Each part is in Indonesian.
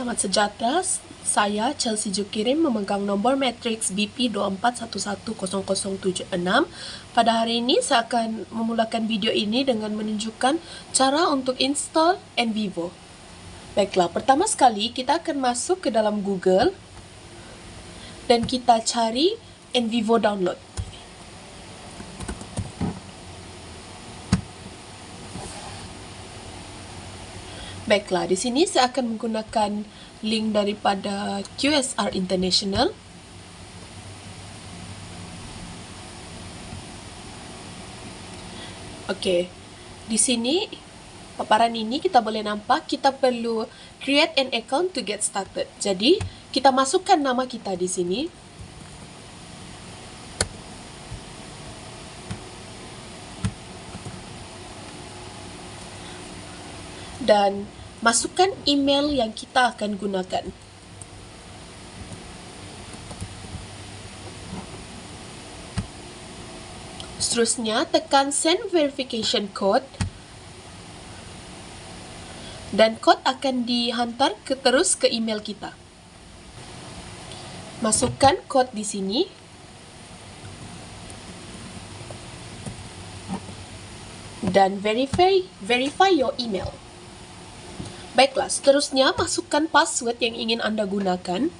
Selamat sejahtera, saya Chelsea Jukirim memegang nombor matriks BP24110076. Pada hari ini saya akan memulakan video ini dengan menunjukkan cara untuk install NVivo. Baiklah, pertama sekali kita akan masuk ke dalam Google dan kita cari NVivo download. Baiklah, di sini saya akan menggunakan link daripada QSR International. Okey, di sini paparan ini kita boleh nampak kita perlu create an account to get started. Jadi, kita masukkan nama kita di sini. Dan masukkan email yang kita akan gunakan. Seterusnya, tekan send verification code dan kod akan dihantar terus ke email kita. Masukkan kod di sini. Dan verify your email. Baiklah, seterusnya masukkan password yang ingin Anda gunakan.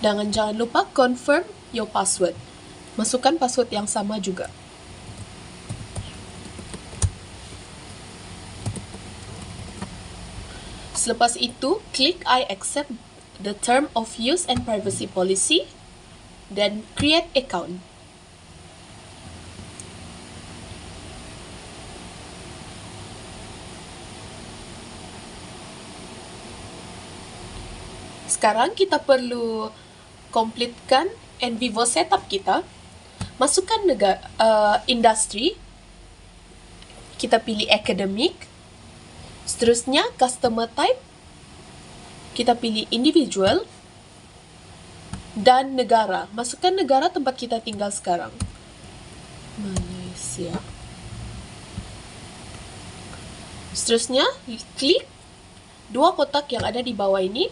Dan jangan lupa confirm your password. Masukkan password yang sama juga. Selepas itu, klik I accept the term of use and privacy policy dan create account. Sekarang kita perlu completekan NVivo setup kita. Masukkan industri. Kita pilih academic. Seterusnya customer type. Kita pilih individual dan negara. Masukkan negara tempat kita tinggal sekarang. Malaysia. Seterusnya, klik dua kotak yang ada di bawah ini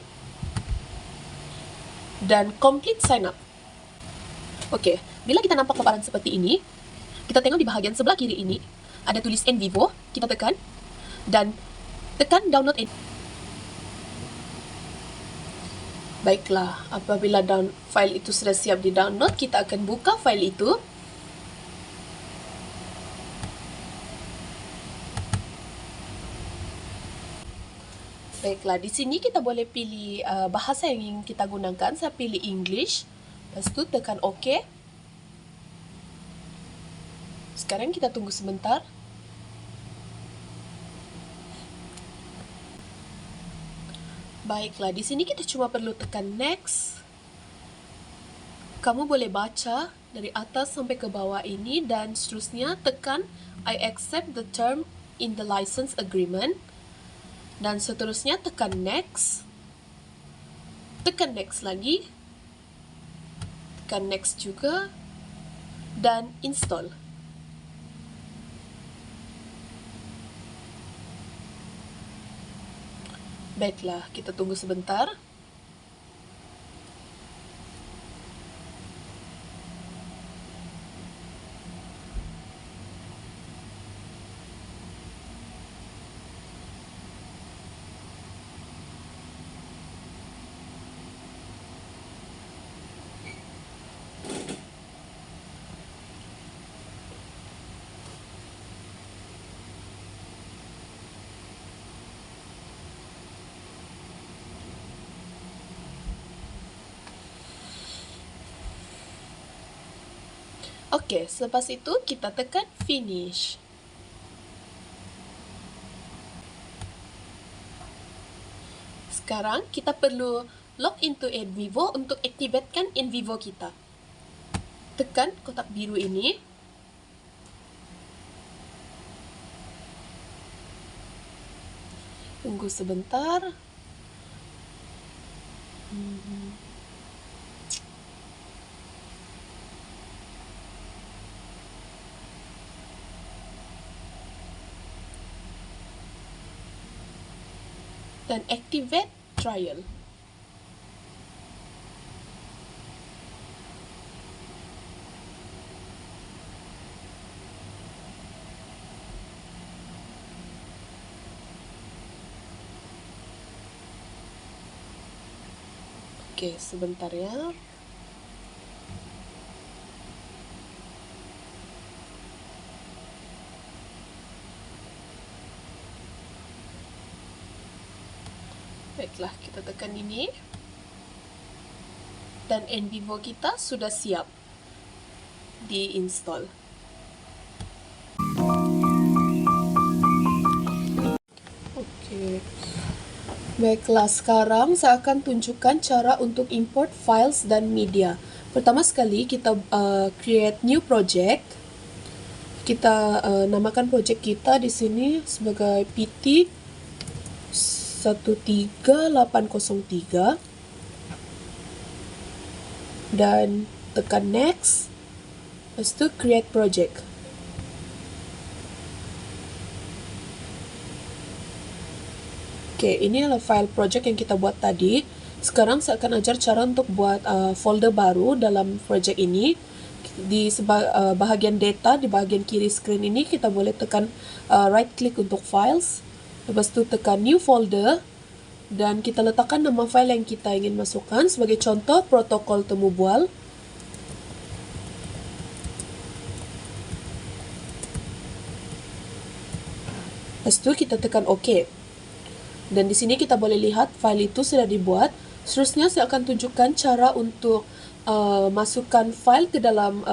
dan complete sign up. Okey, bila kita nampak paparan seperti ini, kita tengok di bahagian sebelah kiri ini ada tulis NVivo, kita tekan dan tekan download. Baiklah, apabila file itu sudah siap di-download, kita akan buka file itu. Baiklah, di sini kita boleh pilih bahasa yang ingin kita gunakan. Saya pilih English. Lepas itu tekan OK. Sekarang kita tunggu sebentar. Baiklah, di sini kita cuma perlu tekan next. Kamu boleh baca dari atas sampai ke bawah ini dan seterusnya tekan I accept the term in the license agreement. Dan seterusnya tekan next. Tekan next lagi. Tekan next juga. Dan install. Baiklah, kita tunggu sebentar. Okey, selepas itu kita tekan finish. Sekarang kita perlu log into NVivo untuk aktifkan NVivo kita. Tekan kotak biru ini. Tunggu sebentar. dan activate trial. Oke, sebentar ya. Baiklah, kita tekan ini. Dan NVivo kita sudah siap di-install. Oke. Baiklah, sekarang saya akan tunjukkan cara untuk import files dan media. Pertama sekali, kita create new project. Kita namakan project kita di sini sebagai PT 13803 dan tekan next, lepas itu create project. Oke, ini adalah file project yang kita buat tadi. Sekarang saya akan ajar cara untuk buat folder baru dalam project ini. Di bahagian data, di bahagian kiri screen ini, kita boleh tekan right click untuk files. Lepas itu tekan new folder. Dan kita letakkan nama file yang kita ingin masukkan. Sebagai contoh, protokol temu bual. Lepas itu kita tekan OK. Dan di sini kita boleh lihat file itu sudah dibuat. Seterusnya saya akan tunjukkan cara untuk masukkan file ke dalam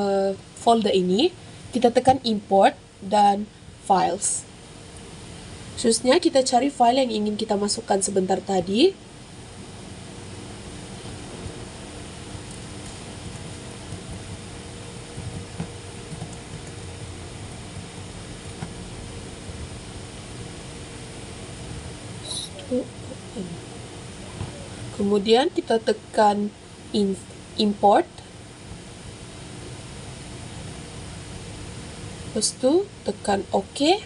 folder ini. Kita tekan import dan files. Seterusnya kita cari file yang ingin kita masukkan sebentar tadi. Kemudian kita tekan import. Lepas itu tekan OK.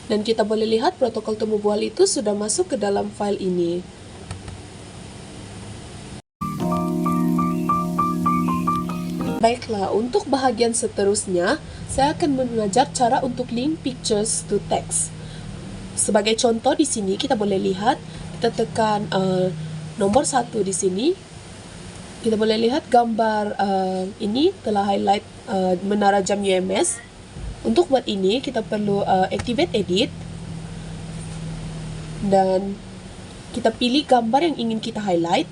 Dan kita boleh lihat protokol temu bual itu sudah masuk ke dalam file ini. Baiklah, untuk bahagian seterusnya, saya akan mengajar cara untuk link pictures to text. Sebagai contoh di sini kita boleh lihat, kita tekan nomor 1 di sini. Kita boleh lihat gambar ini telah highlight menara jam UMS. Untuk buat ini kita perlu activate edit dan kita pilih gambar yang ingin kita highlight.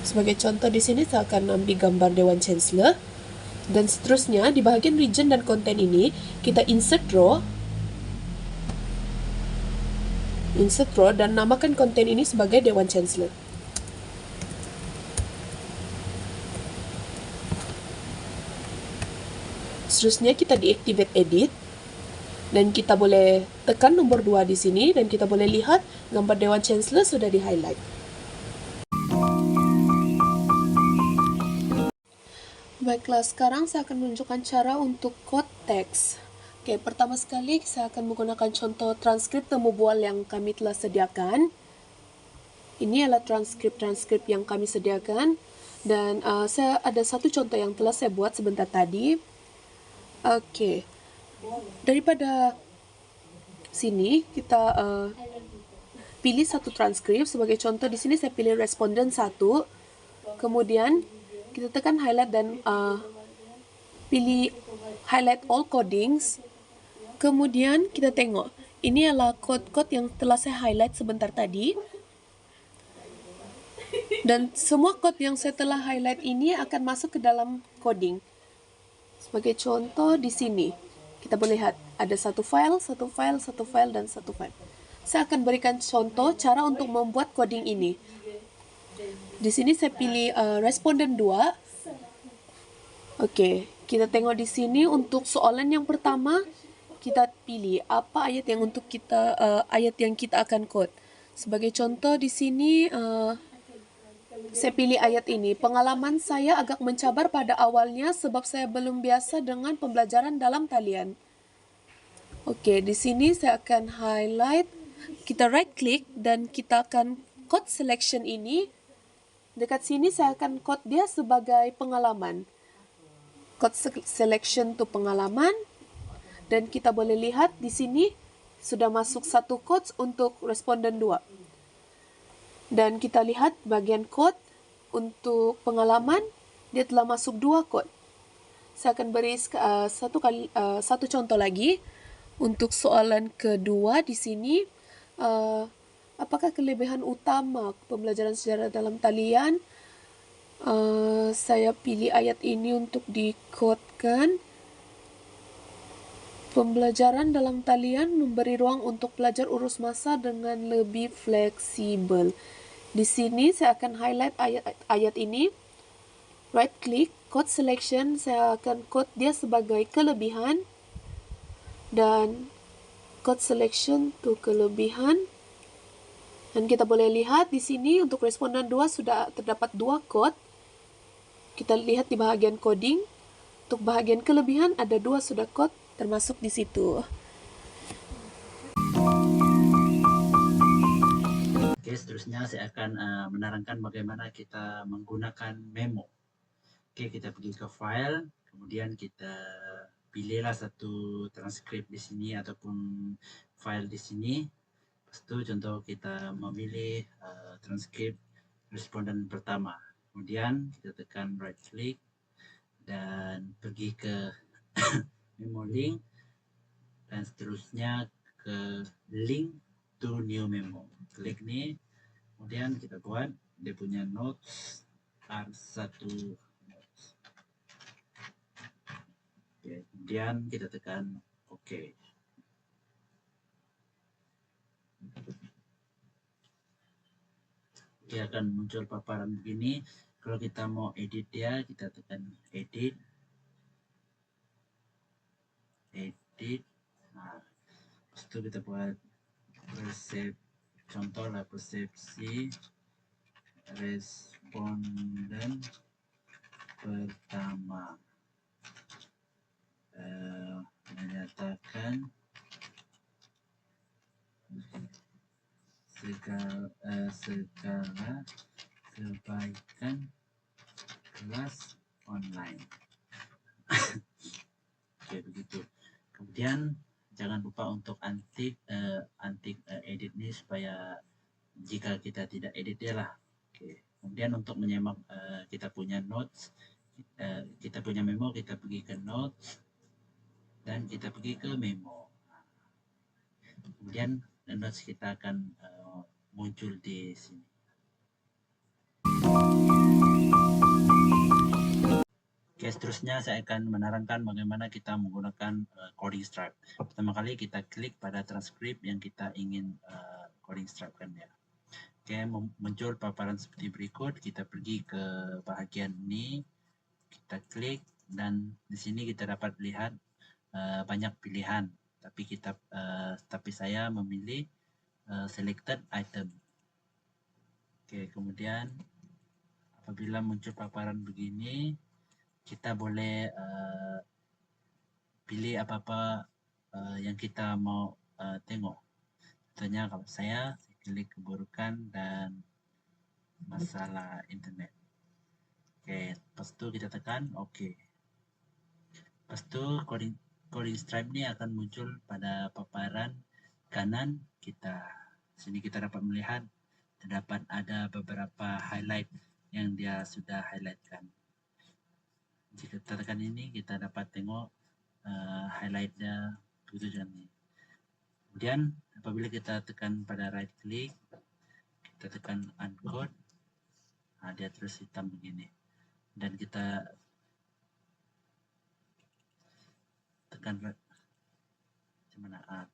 Sebagai contoh di sini saya akan ambil gambar Dewan Chancellor. Dan seterusnya di bahagian region dan konten ini kita insert row dan namakan konten ini sebagai Dewan Chancellor. Seterusnya kita deactivate edit dan kita boleh tekan nomor 2 di sini dan kita boleh lihat gambar Dewan Chancellor sudah di-highlight. Baiklah, sekarang saya akan menunjukkan cara untuk code teks. Oke, pertama sekali saya akan menggunakan contoh transkrip temu bual yang kami telah sediakan. Ini adalah transkrip yang kami sediakan dan saya ada satu contoh yang telah saya buat sebentar tadi. Oke, daripada sini kita pilih satu transkrip. Sebagai contoh di sini saya pilih responden 1. Kemudian kita tekan highlight dan pilih highlight all codings. Kemudian kita tengok, ini adalah kod-kod yang telah saya highlight sebentar tadi. Dan semua kod yang saya telah highlight ini akan masuk ke dalam coding. Sebagai contoh di sini, kita boleh lihat ada satu file, dan satu file. Saya akan berikan contoh cara untuk membuat coding ini. Di sini saya pilih responden 2. Oke, kita tengok di sini untuk soalan yang pertama, kita pilih apa ayat yang ayat yang kita akan code. Sebagai contoh di sini Saya pilih ayat ini. Pengalaman saya agak mencabar pada awalnya sebab saya belum biasa dengan pembelajaran dalam talian. Oke, di sini saya akan highlight. Kita right click dan kita akan code selection ini. Dekat sini saya akan code dia sebagai pengalaman. Code selection to pengalaman. Dan kita boleh lihat di sini sudah masuk satu code untuk responden 2. Dan kita lihat bagian code untuk pengalaman, dia telah masuk 2 code. Saya akan beri satu contoh lagi. Untuk soalan kedua di sini, apakah kelebihan utama pembelajaran sejarah dalam talian? Saya pilih ayat ini untuk dikodekan. Pembelajaran dalam talian memberi ruang untuk pelajar urus masa dengan lebih fleksibel. Di sini saya akan highlight ayat ini. Right click, code selection, saya akan code dia sebagai kelebihan. Dan code selection to kelebihan. Dan kita boleh lihat di sini untuk responden 2 sudah terdapat 2 code. Kita lihat di bahagian coding. Untuk bahagian kelebihan ada 2 sudah code termasuk di situ. Oke, seterusnya saya akan menerangkan bagaimana kita menggunakan memo. Oke, kita pergi ke file, kemudian kita pilihlah satu transkrip di sini ataupun file di sini. Lepas itu contoh kita memilih transkrip responden pertama. Kemudian kita tekan right click dan pergi ke memo link dan seterusnya ke link to new memo. Klik nih, kemudian kita buat dia punya notes R1 notes. Oke, kemudian kita tekan OK. Dia akan muncul paparan begini. Kalau kita mau edit dia, kita tekan edit. Nah, itu kita buat contoh lah, persepsi responden pertama menyatakan segala kebaikan kelas online. Oke, begitu. Kemudian jangan lupa untuk antik edit ini supaya jika kita tidak edit dia lah. Oke. Kemudian untuk menyimak kita punya notes, kita punya memo, kita pergi ke notes dan kita pergi ke memo. Kemudian notes kita akan muncul di sini. Oke, seterusnya saya akan menerangkan bagaimana kita menggunakan coding stripe. Pertama kali kita klik pada transkrip yang kita ingin coding stripe kan ya. Oke, muncul paparan seperti berikut. Kita pergi ke bahagian ini, kita klik dan di sini kita dapat lihat banyak pilihan. Tapi saya memilih selected item. Oke, kemudian apabila muncul paparan begini, kita boleh pilih apa-apa yang kita mau tengok. Contohnya kalau saya klik keburukan dan masalah internet. Oke, lepas itu kita tekan OK. Lepas itu coding stripe ini akan muncul pada paparan kanan kita. Sini kita dapat melihat terdapat ada beberapa highlight yang dia sudah highlightkan. Jika kita tekan ini, kita dapat tengok highlightnya begitu nih. Kemudian apabila kita tekan pada right click, kita tekan uncode, nah dia terus hitam begini. Dan kita tekan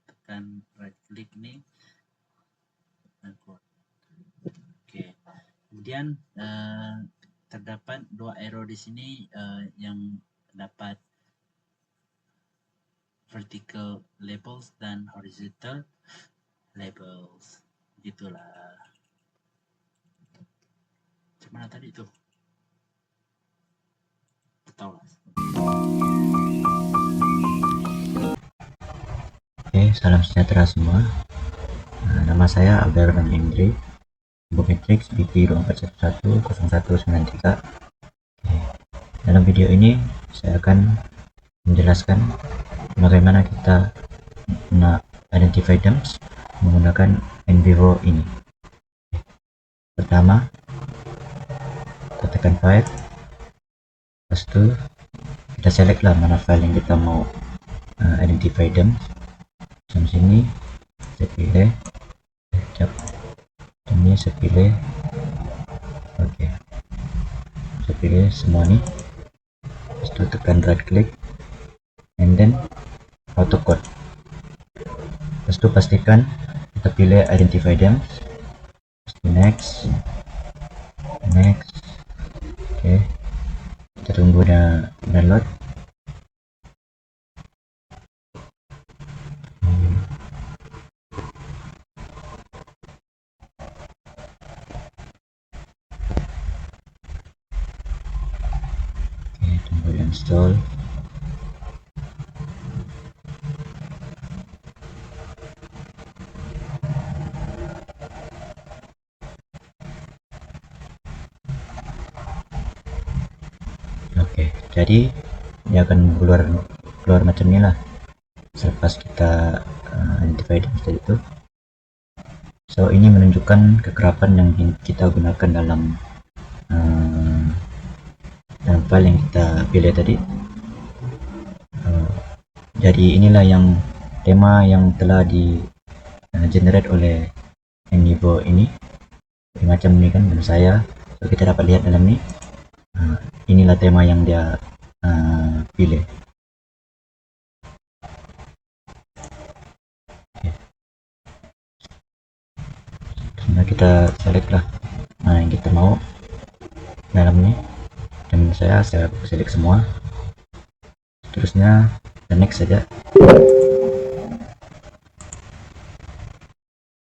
tekan right click nih, uncode. Oke. Kemudian terdapat 2 arrow di sini yang dapat vertical labels dan horizontal labels. Begitulah. Mana tadi tuh? Tahu lah. Oke, salam sejahtera semua. Nama saya Alberman Indri, Bometrix BP 24110193. Dalam video ini saya akan menjelaskan bagaimana kita identify terms menggunakan NVivo ini. Pertama, kita tekan file, lepas itu kita select lah mana file yang kita mau identify terms. Di sini saya pilih, ini saya pilih, oke, saya pilih semua nih. Lepas itu tekan right click and then auto code. Lepas itu pastikan kita pilih identify them. Next, oke, kita tunggu download. Oke, tunggu install. Oke, jadi dia akan keluar macam ini lah selepas kita identify tadi itu. So ini menunjukkan kekerapan yang kita gunakan dalam file yang kita pilih tadi. Jadi inilah yang tema yang telah di generate oleh NVivo ini. Macam ini kan menurut saya. So kita dapat lihat dalam ini. Inilah tema yang dia pilih. Nah, kita select lah mana yang kita mau dalam ini, dan saya select semua. Terusnya the next saja.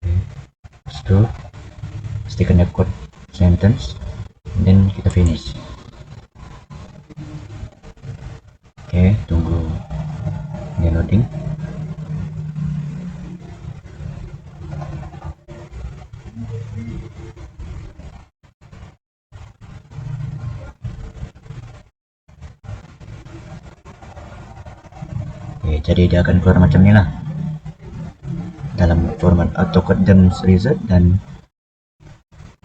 Terus itu pastikan ya code sentence, dan kita finish. Oke, tunggu dia loading. Oke, jadi dia akan keluar macam ini lah dalam format AutoCode terms result dan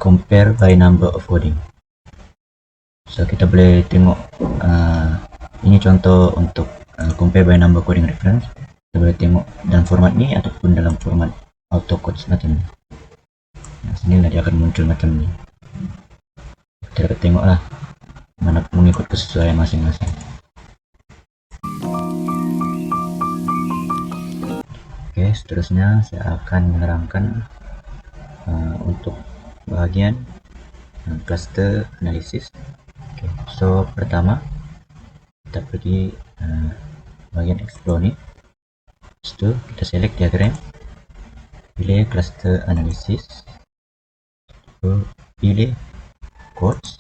compare by number of coding. So kita boleh tengok ini contoh untuk compare by number coding reference. Kita boleh tengok dalam format ini ataupun dalam format AutoCode semacam ini. Nah, sini lah dia akan muncul macam ini. Kita dapat tengok lah mana mengikut kesesuaian masing-masing. Oke, seterusnya saya akan menerangkan untuk bagian cluster analysis. Oke, so pertama kita pergi bagian explore nih. Setelah itu kita select diagram, pilih cluster analysis, pilih codes,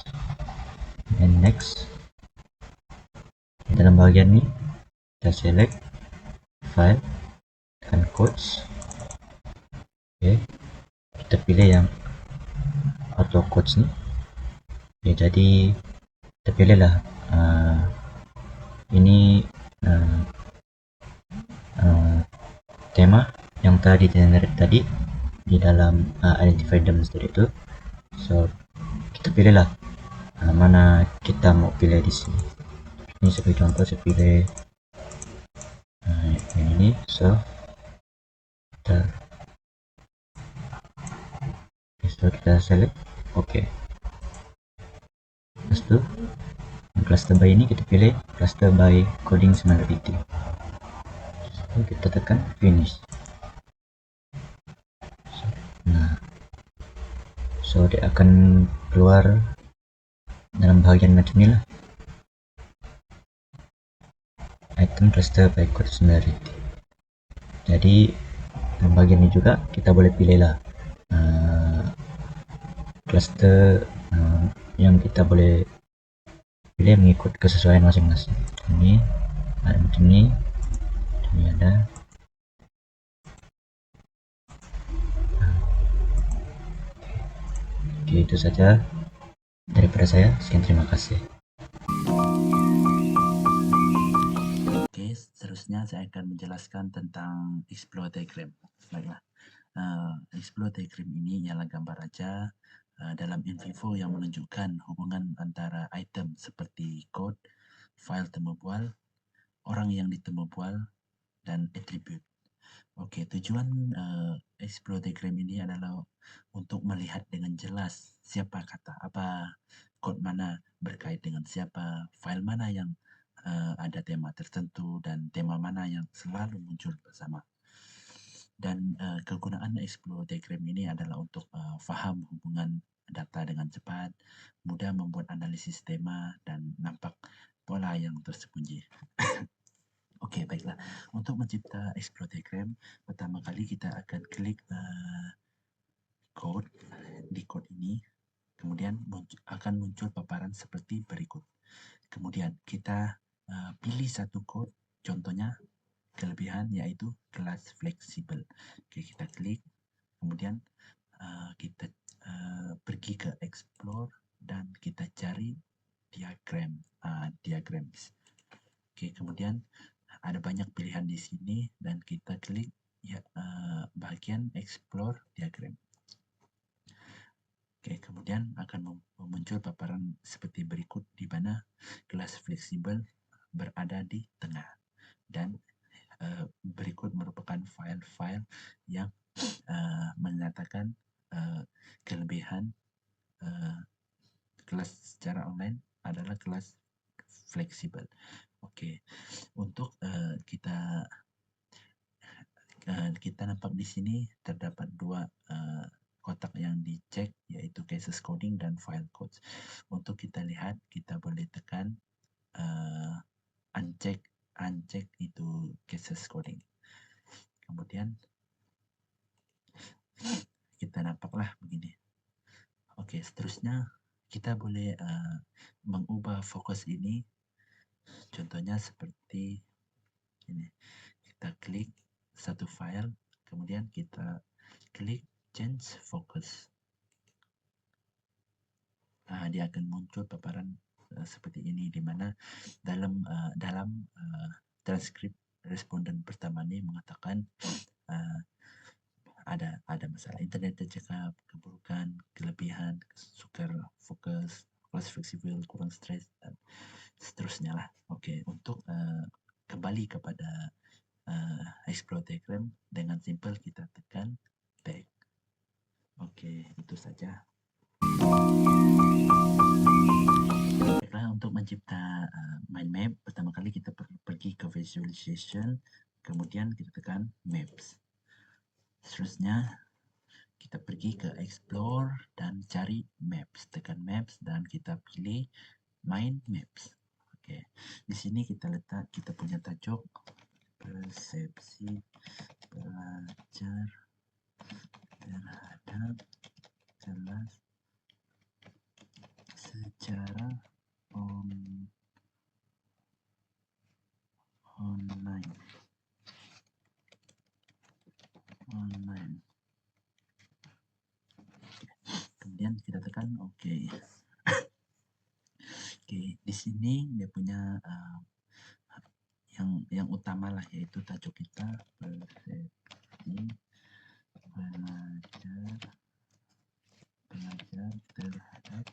dan next. Dalam bagian ini kita select file dan codes. Oke, kita pilih yang auto codes nih. Oke, jadi kita pilih lah ini tema yang tadi generate tadi di dalam identify terms tadi itu. So kita pilih lah mana kita mau pilih di sini. Ini sebagai contoh saya pilih yang ini. So kita select oke. Terus itu cluster by ini kita pilih cluster by coding similarity. So, kita tekan finish. Nah, so dia akan keluar dalam bagian macam ini lah, item cluster by code similarity. Jadi dalam bagian ini juga kita boleh pilih lah cluster yang kita boleh pilih mengikut kesesuaian masing-masing. Ini ada macam ini ada. Oke, itu saja daripada saya. Sekian, terima kasih. Oke, seterusnya saya akan menjelaskan tentang explore diagram. Baiklah, explore diagram ini ialah gambar raja dalam InVivo yang menunjukkan hubungan antara item seperti kod, file temu bual, orang yang ditemu bual, dan atribut. Oke, tujuan explore diagram ini adalah untuk melihat dengan jelas siapa kata apa, kod mana berkait dengan siapa, file mana yang ada tema tertentu, dan tema mana yang selalu muncul bersama. Dan kegunaan explore diagram ini adalah untuk faham hubungan data dengan cepat, mudah membuat analisis tema, dan nampak pola yang tersembunyi. Oke, baiklah. Untuk mencipta explore diagram, pertama kali kita akan klik code di code ini, kemudian akan muncul paparan seperti berikut. Kemudian kita pilih satu code, contohnya kelebihan yaitu kelas fleksibel. Oke, kita klik, kemudian kita pergi ke explore dan kita cari diagrams. Oke, kemudian ada banyak pilihan di sini dan kita klik ya bagian explore diagram. Oke, kemudian akan muncul paparan seperti berikut di mana kelas fleksibel berada di tengah dan berikut merupakan file-file yang menyatakan kelebihan kelas secara online adalah kelas fleksibel. Oke, untuk kita nampak di sini terdapat dua kotak yang dicek, yaitu cases coding dan file codes. Untuk kita lihat, kita boleh tekan uncheck itu cases coding. Kemudian kita nampaklah begini. Oke, seterusnya kita boleh mengubah fokus ini. Contohnya seperti ini. Kita klik satu file, kemudian kita klik change focus. Dia akan muncul paparan seperti ini, di mana dalam transkrip responden pertama ini mengatakan ada masalah internet tercekap, keburukan, kelebihan, sukar fokus, kelas fleksibel, kurang stres, dan seterusnya lah. Oke, untuk kembali kepada explore diagram, dengan simple kita tekan back. Oke, itu saja. Baiklah, untuk mencipta mind map, pertama kali kita pergi ke visualization, kemudian kita tekan maps. Seterusnya kita pergi ke explore dan cari maps, tekan maps dan kita pilih mind maps. Oke, di sini kita punya tajuk persepsi pelajar terhadap kelas secara online. Kemudian kita tekan OK. Oke, di sini dia punya yang utama lah, yaitu tajuk kita persepsi pelajar terhadap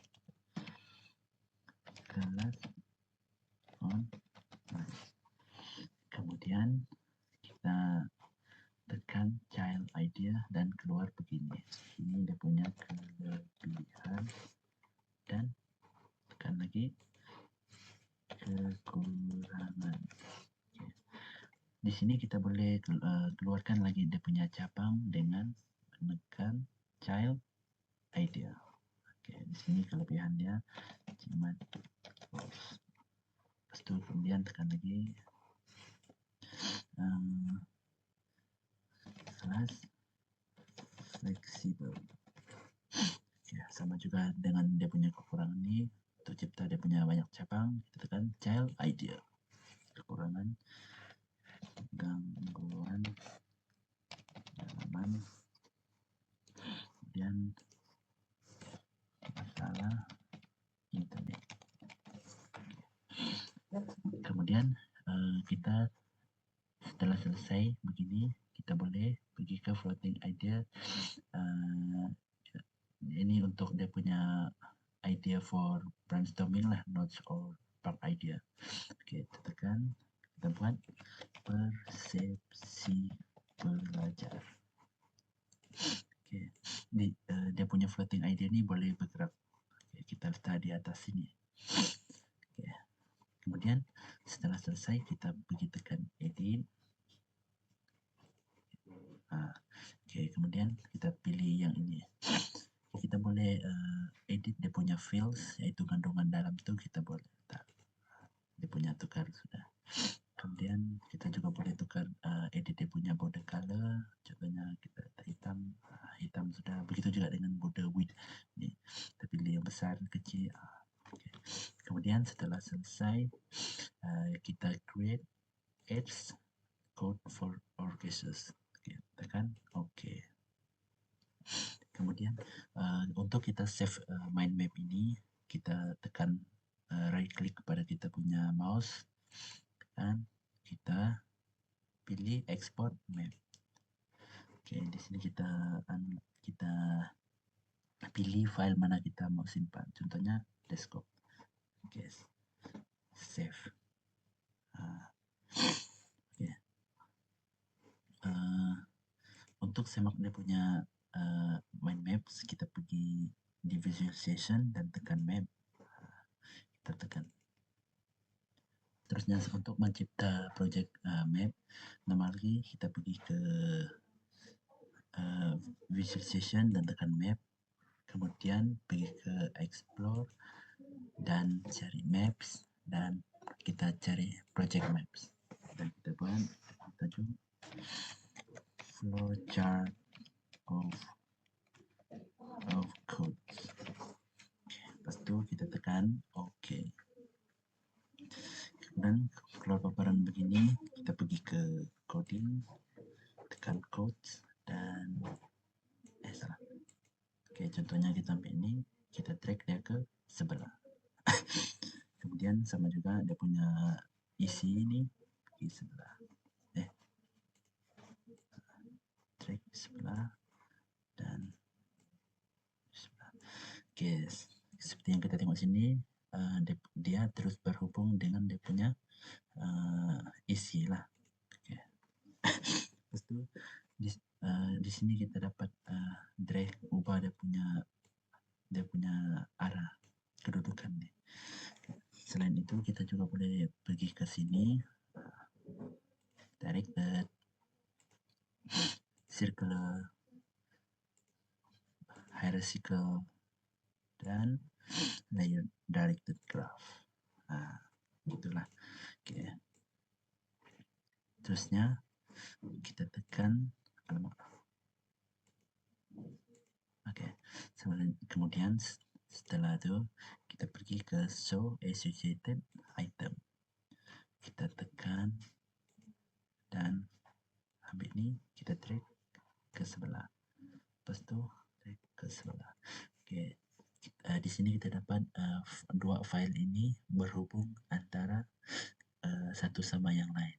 kelas online. Kemudian kita tekan child idea dan keluar begini. Ini dia punya kelebihan dan tekan lagi kekurangan. Di sini kita boleh keluarkan lagi dia punya cabang dengan menekan child idea. Oke, di sini kelebihannya cuma close. Lepas itu kemudian tekan lagi kelas fleksibel. Ya, sama juga dengan dia punya kekurangan ini. Untuk cipta dia punya banyak cabang, kita tekan child idea. Kekurangan, gangguan dalaman, kemudian masalah internet. Kemudian kita setelah selesai begini, kita boleh pergi ke floating idea. Ini untuk dia punya idea for brainstorming lah, notes or part idea. Oke, kita tekan, kita buat persepsi belajar. Oke, dia punya floating idea ini boleh bergerak. Oke, kita letak di atas sini. Oke, kemudian setelah selesai kita pergi tekan edit. Oke, kemudian kita pilih yang ini. Kita boleh edit dia punya fields, yaitu kandungan dalam itu kita boleh letak. Dia punya tukar sudah. Kemudian kita juga boleh tukar edit dia punya border color. Contohnya kita letak hitam, hitam sudah. Begitu juga dengan border width. Ini kita pilih yang besar, kecil. Okay. Kemudian setelah selesai kita create apps code for our cases. Okay, tekan OK. Kemudian untuk kita save mind map ini, kita tekan right click pada kita punya mouse dan kita pilih export map. Oke, di sini kita pilih file mana kita mau simpan. Contohnya desktop. Oke, save. Oke. Untuk semak dia punya mind maps, kita pergi di visualization dan tekan map. Kita tekan. Terusnya untuk mencipta project map, normal lagi kita pergi ke visualization dan tekan map, kemudian pergi ke explore dan cari maps, dan kita cari project maps, dan kita buat tajuk flowchart of codes. Lepas itu kita tekan OK. Dan keluar paparan begini, kita pergi ke coding, tekan codes, dan salah. Oke, contohnya kita ambil ini, kita drag dia ke sebelah. Kemudian sama juga dia punya isi ini di sebelah. Drag sebelah dan sebelah. Oke, seperti yang kita tengok sini, dia terus berhubung dengan dia punya isi lah. Oke. Lepas itu di sini kita dapat drag, ubah dia punya arah kedudukan nih. Selain itu kita juga boleh pergi ke sini, tarik ke circular, hierarchical, dan layer directed graph. Itulah. Oke. Terusnya kita tekan alamat. Oke. Kemudian setelah itu kita pergi ke show associated item. Kita tekan dan ambil ini, kita drag ke sebelah. Lepas itu drag ke sebelah. Oke. Di sini kita dapat dua file ini berhubung antara satu sama yang lain.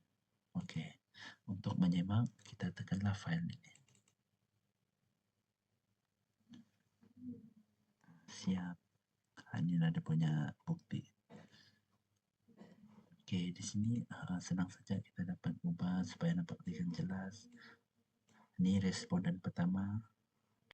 Oke. Untuk menyimak, kita tekanlah file ini. Siap. Inilah dia punya bukti. Oke, di sini senang saja kita dapat ubah supaya nampak dengan jelas. Ini responden pertama,